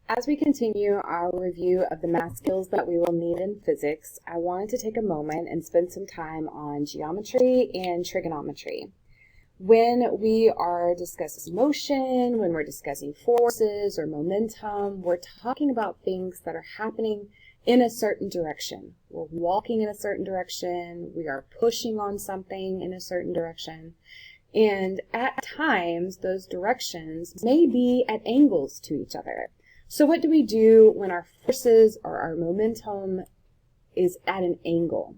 As we continue our review of the math skills that we will need in physics, I wanted to take a moment and spend some time on geometry and trigonometry. When we are discussing motion, when we're discussing forces or momentum, we're talking about things that are happening in a certain direction. We're walking in a certain direction, we are pushing on something in a certain direction, and at times those directions may be at angles to each other. So what do we do when our forces or our momentum is at an angle?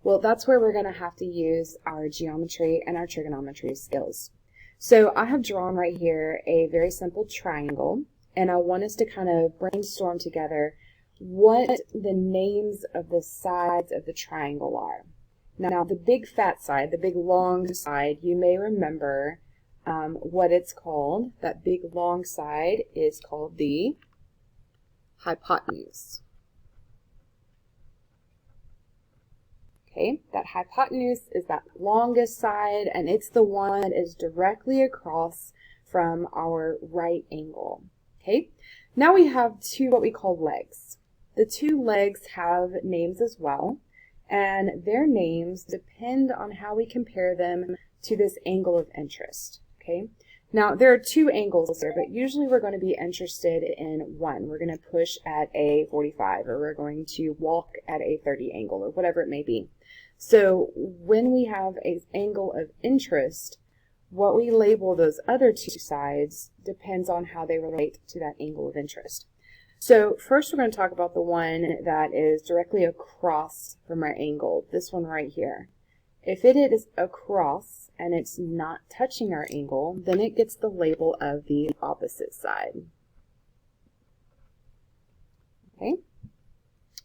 Well, that's where we're going to have to use our geometry and our trigonometry skills. So I have drawn right here a very simple triangle, and I want us to kind of brainstorm together what the names of the sides of the triangle are. Now the big fat side, the big long side, you may remember what it's called. That big long side is called the hypotenuse. Okay, that hypotenuse is that longest side, and it's the one that is directly across from our right angle. Okay, now we have two what we call legs. The two legs have names as well, and their names depend on how we compare them to this angle of interest. Okay, now there are two angles there, but usually we're going to be interested in one. We're going to push at a 45, or we're going to walk at a 30 angle, or whatever it may be. So when we have an angle of interest, what we label those other two sides depends on how they relate to that angle of interest. So first we're going to talk about the one that is directly across from our angle, this one right here. If it is across and it's not touching our angle, then it gets the label of the opposite side. Okay.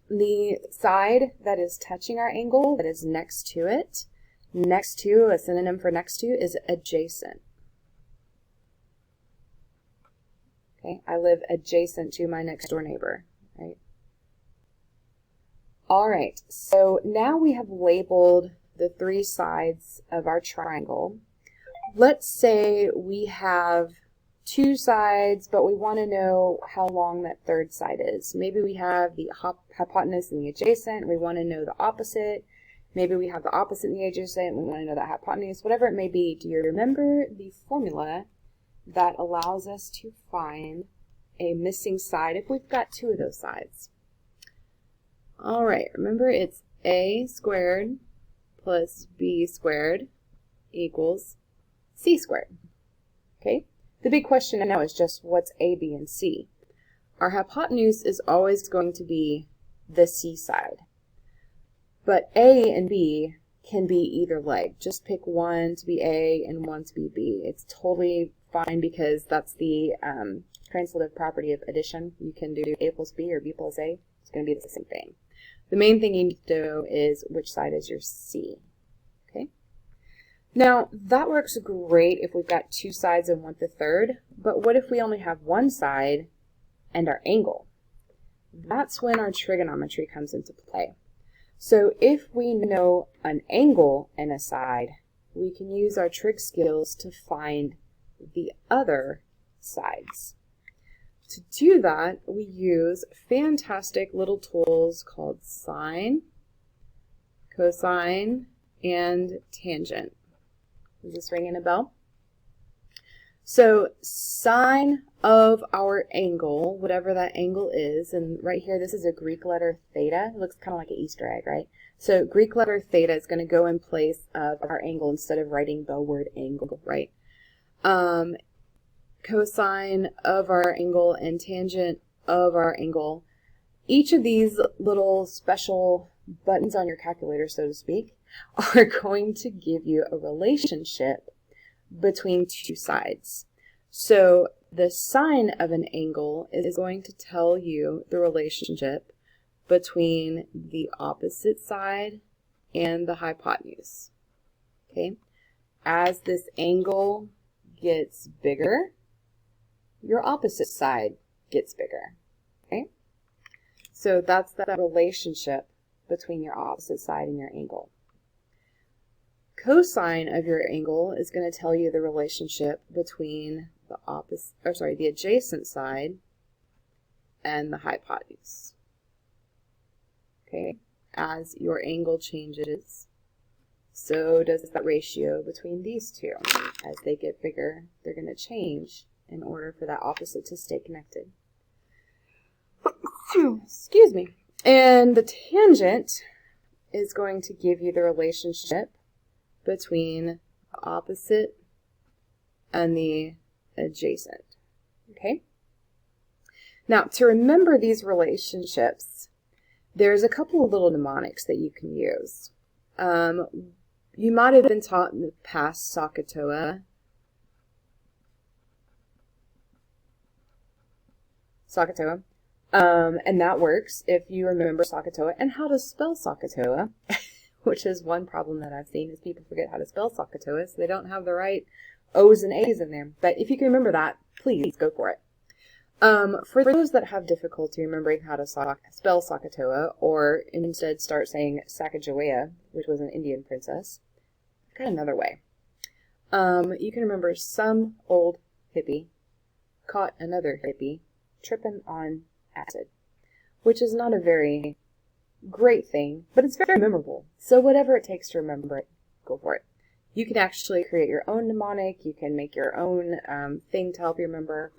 The side that is touching our angle, that is next to it, next to, a synonym for next to, is adjacent. Okay, I live adjacent to my next door neighbor, right? All right, so now we have labeled the three sides of our triangle. Let's say we have two sides, but we want to know how long that third side is. Maybe we have the hypotenuse and the adjacent. We want to know the opposite. Maybe we have the opposite and the adjacent. We want to know the hypotenuse, whatever it may be. Do you remember the formula that allows us to find a missing side if we've got two of those sides? All right, remember it's a squared plus b squared equals c squared. Okay? The big question now is just what's a, b, and c. Our hypotenuse is always going to be the c side. But a and b can be either leg. Just pick one to be a and one to be b. It's totally fine because that's the translative property of addition. You can do a plus b or b plus a. It's going to be the same thing. The main thing you need to know is which side is your c. Okay? Now, that works great if we've got two sides and want the third, but what if we only have one side and our angle? That's when our trigonometry comes into play. So if we know an angle and a side, we can use our trig skills to find the other sides. To do that, we use fantastic little tools called sine, cosine, and tangent. Is this ringing a bell? So sine of our angle, whatever that angle is, and right here this is a Greek letter theta. It looks kind of like an Easter egg, right? So Greek letter theta is going to go in place of our angle instead of writing the word angle, right? Cosine of our angle and tangent of our angle. Each of these little special buttons on your calculator, so to speak, are going to give you a relationship between two sides. So the sine of an angle is going to tell you the relationship between the opposite side and the hypotenuse. Okay? As this angle gets bigger, your opposite side gets bigger. Okay? So that's that relationship between your opposite side and your angle. Cosine of your angle is going to tell you the relationship between the adjacent side and the hypotenuse. Okay, as your angle changes, so does that ratio between these two. As they get bigger, they're going to change in order for that opposite to stay connected. Excuse me. And the tangent is going to give you the relationship between the opposite and the adjacent. Okay? Now, to remember these relationships, there's a couple of little mnemonics that you can use. You might have been taught in the past SOHCAHTOA. And that works if you remember SOHCAHTOA and how to spell SOHCAHTOA, which is one problem that I've seen is people forget how to spell SOHCAHTOA, so they don't have the right O's and A's in there. But if you can remember that, please go for it. For those that have difficulty remembering how to spell SOHCAHTOA, or instead start saying Sacagawea, which was an Indian princess, I've got another way. You can remember some old hippie caught another hippie tripping on acid, which is not a very great thing, but it's very memorable. So whatever it takes to remember it, go for it. You can actually create your own mnemonic. You can make your own thing to help you remember.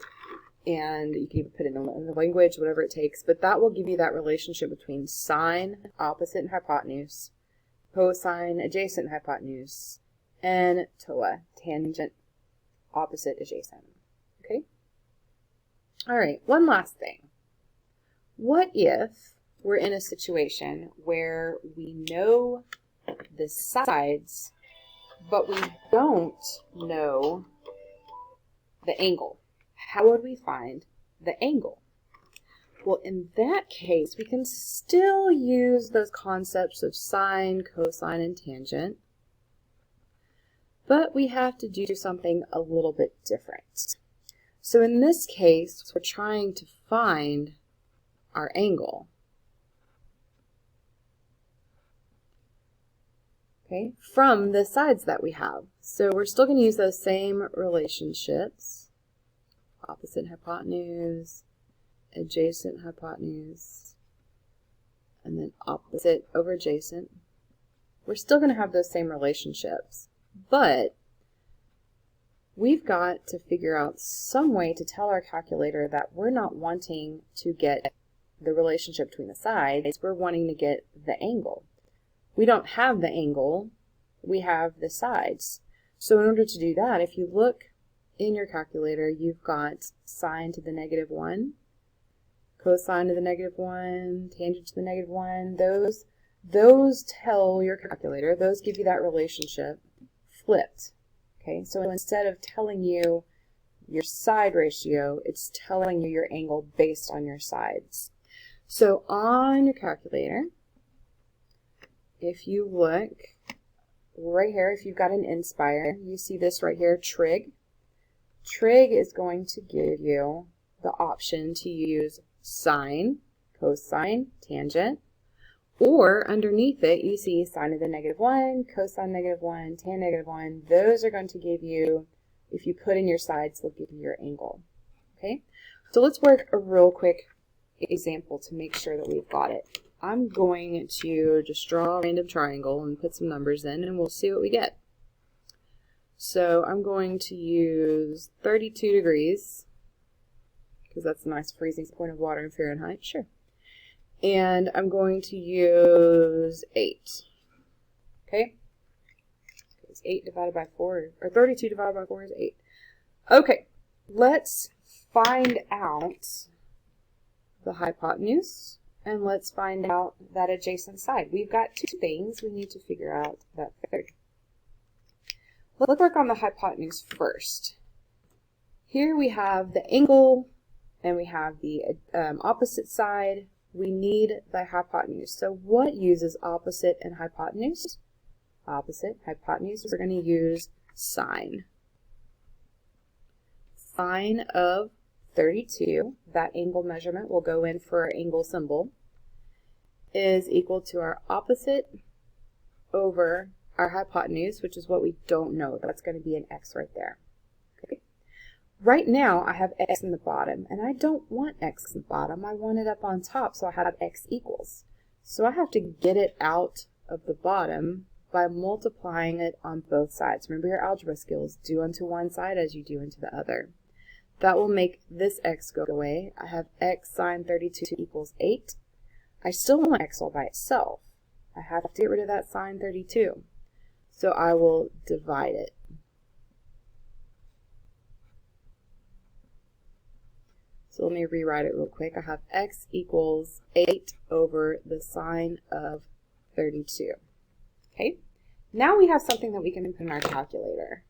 And you can even put it in the language, whatever it takes. But that will give you that relationship between sine, opposite, and hypotenuse, cosine, adjacent, hypotenuse, and TOA, tangent, opposite, adjacent. Okay? All right, one last thing. What if we're in a situation where we know the sides, but we don't know the angle? How would we find the angle? Well, in that case, we can still use those concepts of sine, cosine, and tangent, but we have to do something a little bit different. So in this case, we're trying to find our angle. Okay, from the sides that we have. So we're still going to use those same relationships. Opposite hypotenuse, adjacent hypotenuse, and then opposite over adjacent. We're still going to have those same relationships, but we've got to figure out some way to tell our calculator that we're not wanting to get the relationship between the sides, we're wanting to get the angle. We don't have the angle, we have the sides. So in order to do that, if you look in your calculator, you've got sine to the -1, cosine to the -1, tangent to the -1. Those tell your calculator, those give you that relationship flipped. Okay, so instead of telling you your side ratio, it's telling you your angle based on your sides. So on your calculator, if you look right here, if you've got an Inspire, you see this right here, Trig. Trig is going to give you the option to use sine, cosine, tangent, or underneath it you see sine to the -1, cosine -1, tan -1. Those are going to give you, if you put in your sides, they'll give you your angle. Okay, so let's work a real quick example to make sure that we've got it. I'm going to just draw a random triangle and put some numbers in, and we'll see what we get. So I'm going to use 32 degrees, because that's a nice freezing point of water in Fahrenheit, sure. And I'm going to use 8. Okay? It's 8 divided by 4, or 32 divided by 4 is 8. Okay, let's find out the hypotenuse, and let's find out that adjacent side. We've got two things we need to figure out that third. Let's work on the hypotenuse first. Here we have the angle and we have the opposite side. We need the hypotenuse. So what uses opposite and hypotenuse? Opposite, hypotenuse, we're going to use sine. Sine of 32, that angle measurement will go in for our angle symbol, is equal to our opposite over our hypotenuse, which is what we don't know. That's going to be an x right there. Okay. Right now I have x in the bottom, and I don't want x in the bottom. I want it up on top, so I have x equals. So I have to get it out of the bottom by multiplying it on both sides. Remember your algebra skills. Do unto one side as you do unto the other. That will make this x go away. I have x sine 32 equals 8. I still want x all by itself. I have to get rid of that sine 32. So I will divide it. So let me rewrite it real quick. I have x equals 8 over the sine of 32. Okay, now we have something that we can put in our calculator.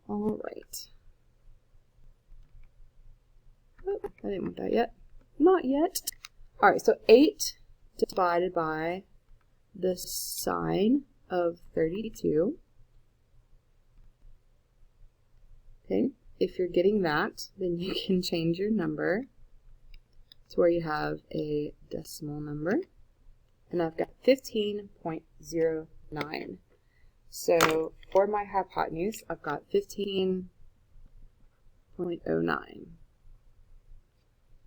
All right. Oh, I didn't want that yet. Not yet. All right, so 8 divided by the sine of 32. Okay, if you're getting that, then you can change your number to where you have a decimal number. And I've got 15.09. So for my hypotenuse, I've got 15.09.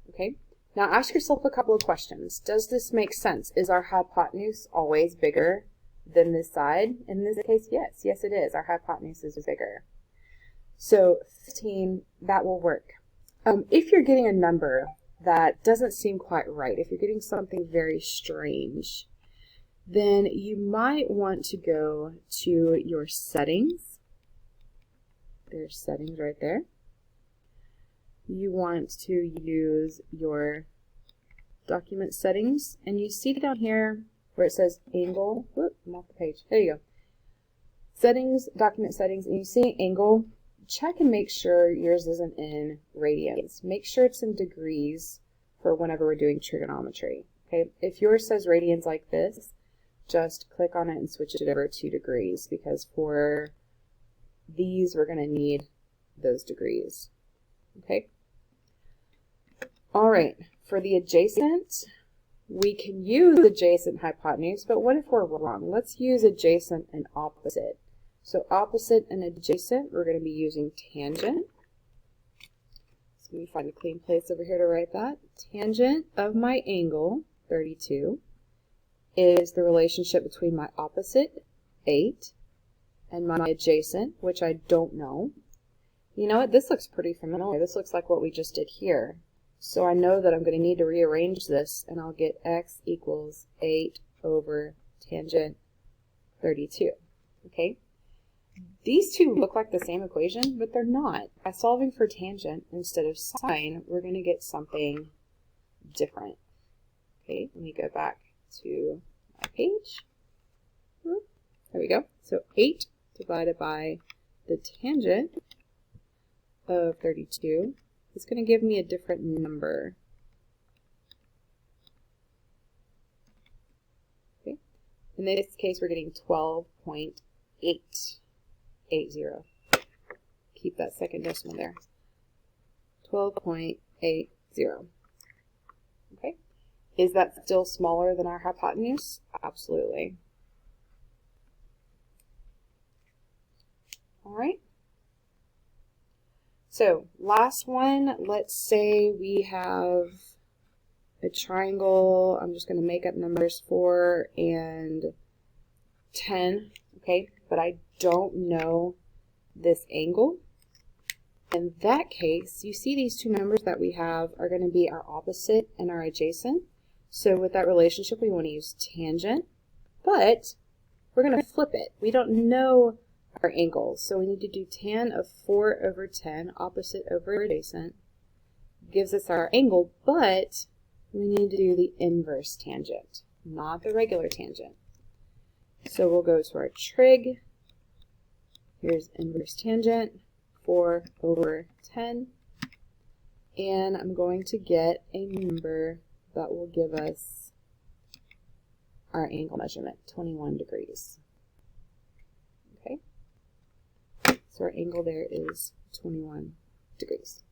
Okay, now ask yourself a couple of questions. Does this make sense? Is our hypotenuse always bigger than this side? In this case, yes. Yes, it is. Our hypotenuse is bigger. So 15, that will work. If you're getting a number that doesn't seem quite right, if you're getting something very strange, then you might want to go to your settings. There's settings right there. You want to use your document settings, and you see down here where it says angle. Whoop, I'm off the page. There you go. Settings, document settings, and you see angle. Check and make sure yours isn't in radians. Make sure it's in degrees for whenever we're doing trigonometry. Okay, if yours says radians like this, just click on it and switch it over to degrees, because for these we're going to need those degrees. Okay. All right, for the adjacent, we can use adjacent hypotenuse, but what if we're wrong? Let's use adjacent and opposite. So opposite and adjacent, we're going to be using tangent. So let me find a clean place over here to write that. Tangent of my angle, 32, is the relationship between my opposite, 8, and my adjacent, which I don't know. You know what? This looks pretty familiar. This looks like what we just did here. So I know that I'm going to need to rearrange this, and I'll get x equals 8 over tangent 32. Okay? These two look like the same equation, but they're not. By solving for tangent instead of sine, we're going to get something different. Okay, let me go back to my page. There we go. So 8 divided by the tangent of 32 is going to give me a different number. Okay. In this case, we're getting 12.880. Keep that second decimal there. 12.80. Okay. Is that still smaller than our hypotenuse? Absolutely. All right. So last one, let's say we have a triangle. I'm just going to make up numbers 4 and 10, okay? But I don't know this angle. In that case, you see these two numbers that we have are going to be our opposite and our adjacent. So with that relationship, we want to use tangent, but we're going to flip it. We don't know our angles, so we need to do tan of 4 over 10, opposite over adjacent, gives us our angle, but we need to do the inverse tangent, not the regular tangent. So we'll go to our trig. Here's inverse tangent, 4 over 10, and I'm going to get a number that will give us our angle measurement, 21 degrees. Okay, so our angle there is 21 degrees.